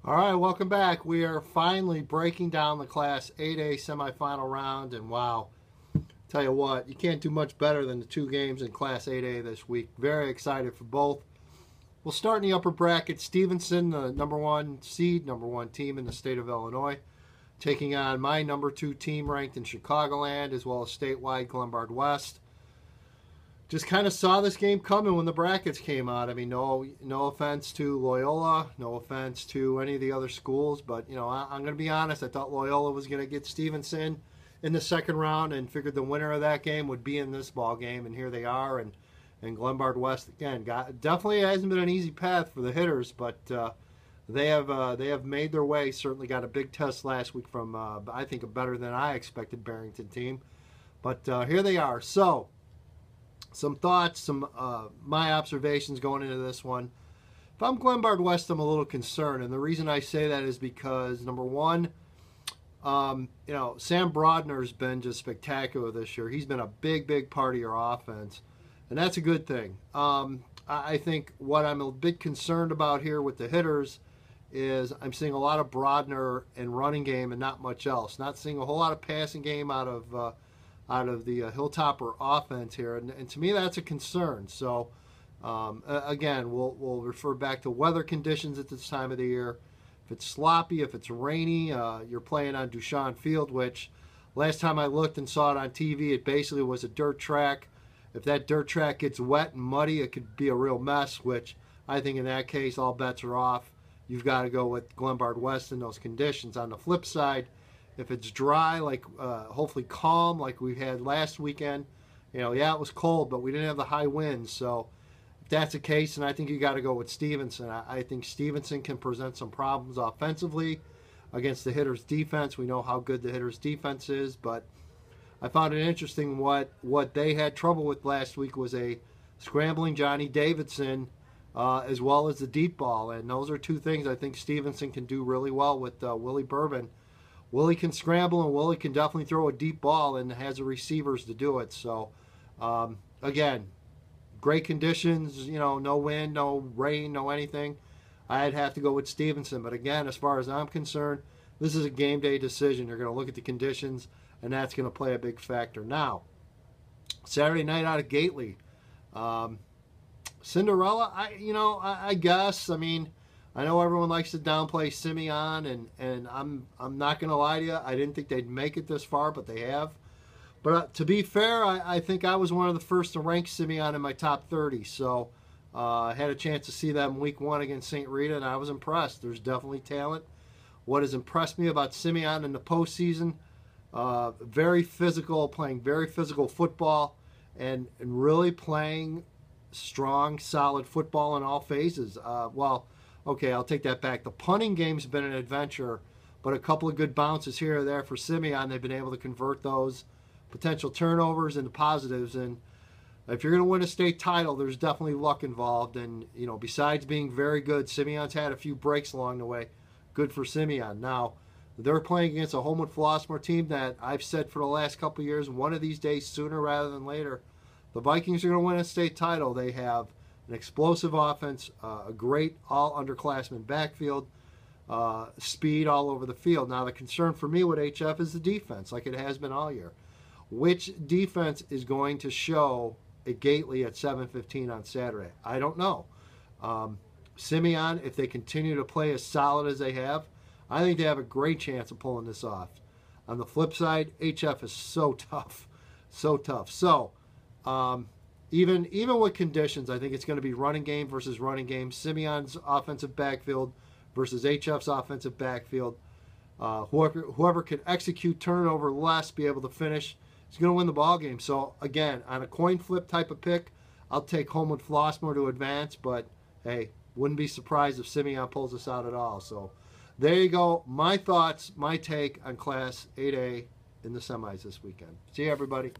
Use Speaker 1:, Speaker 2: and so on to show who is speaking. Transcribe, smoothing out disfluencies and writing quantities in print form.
Speaker 1: All right, welcome back. We are finally breaking down the Class 8A semifinal round, and wow, tell you what, you can't do much better than the two games in Class 8A this week. Very excited for both. We'll start in the upper bracket. Stevenson, the number one seed, number one team in the state of Illinois, taking on my number two team ranked in Chicagoland, as well as statewide Glenbard West. Just kind of saw this game coming when the brackets came out. I mean, no offense to Loyola, no offense to any of the other schools, but I'm going to be honest. I thought Loyola was going to get Stevenson in the second round, and figured the winner of that game would be in this ball game, and here they are. And Glenbard West again definitely hasn't been an easy path for the hitters, but they have made their way. Certainly got a big test last week from I think a better than I expected Barrington team, but here they are. So, some thoughts, my observations going into this one. If I'm Glenbard West, I'm a little concerned, and the reason I say that is because, number one, Sam Brodner's been just spectacular this year. He's been a big part of your offense, and that's a good thing. I think what I'm a bit concerned about here with the hitters is I'm seeing a lot of Brodner in running game and not much else. Not seeing a whole lot of passing game out of the Hilltopper offense here, and to me that's a concern. So again, we'll refer back to weather conditions at this time of the year. If it's sloppy, if it's rainy, you're playing on Duchamp Field, which last time I looked and saw it on TV, it basically was a dirt track. If that dirt track gets wet and muddy, it could be a real mess, which I think in that case all bets are off. You've got to go with Glenbard West in those conditions. On the flip side, if it's dry, like hopefully calm, like we had last weekend, yeah, it was cold, but we didn't have the high winds. So if that's the case, then I think you got to go with Stevenson. I think Stevenson can present some problems offensively against the hitters' defense. We know how good the hitters' defense is, but I found it interesting what they had trouble with last week was a scrambling Johnny Davidson as well as the deep ball, and those are two things I think Stevenson can do really well with Willie Bourbon. Willie can scramble, and Willie can definitely throw a deep ball and has the receivers to do it. So, again, great conditions, no wind, no rain, no anything. I'd have to go with Stevenson. But again, as far as I'm concerned, this is a game day decision. You're going to look at the conditions, and that's going to play a big factor. Now, Saturday night out of Gately. Cinderella, I guess. I mean, I know everyone likes to downplay Simeon, and I'm not going to lie to you. I didn't think they'd make it this far, but they have. But to be fair, I think I was one of the first to rank Simeon in my top 30. So I had a chance to see them week one against St. Rita, and I was impressed. There's definitely talent. What has impressed me about Simeon in the postseason, very physical, playing very physical football, and really playing strong, solid football in all phases. Okay, I'll take that back. The punting game's been an adventure, but a couple of good bounces here or there for Simeon. They've been able to convert those potential turnovers into positives. And if you're going to win a state title, there's definitely luck involved. And, besides being very good, Simeon's had a few breaks along the way. Good for Simeon. Now, they're playing against a Homewood-Flossmoor team that I've said for the last couple of years, one of these days, sooner rather than later, the Vikings are going to win a state title. They have an explosive offense, a great all-underclassmen backfield, speed all over the field. Now, the concern for me with HF is the defense, like it has been all year. Which defense is going to show at Gately at 7:15 on Saturday? I don't know. Simeon, if they continue to play as solid as they have, I think they have a great chance of pulling this off. On the flip side, HF is so tough, so tough. So, even with conditions, I think it's going to be running game versus running game. Simeon's offensive backfield versus HF's offensive backfield. Whoever can execute turnover less, be able to finish, is going to win the ball game. So again, on a coin flip type of pick, I'll take Homewood-Flossmoor to advance. But hey, wouldn't be surprised if Simeon pulls us out at all. So there you go. My thoughts, my take on Class 8A in the semis this weekend. See you, everybody.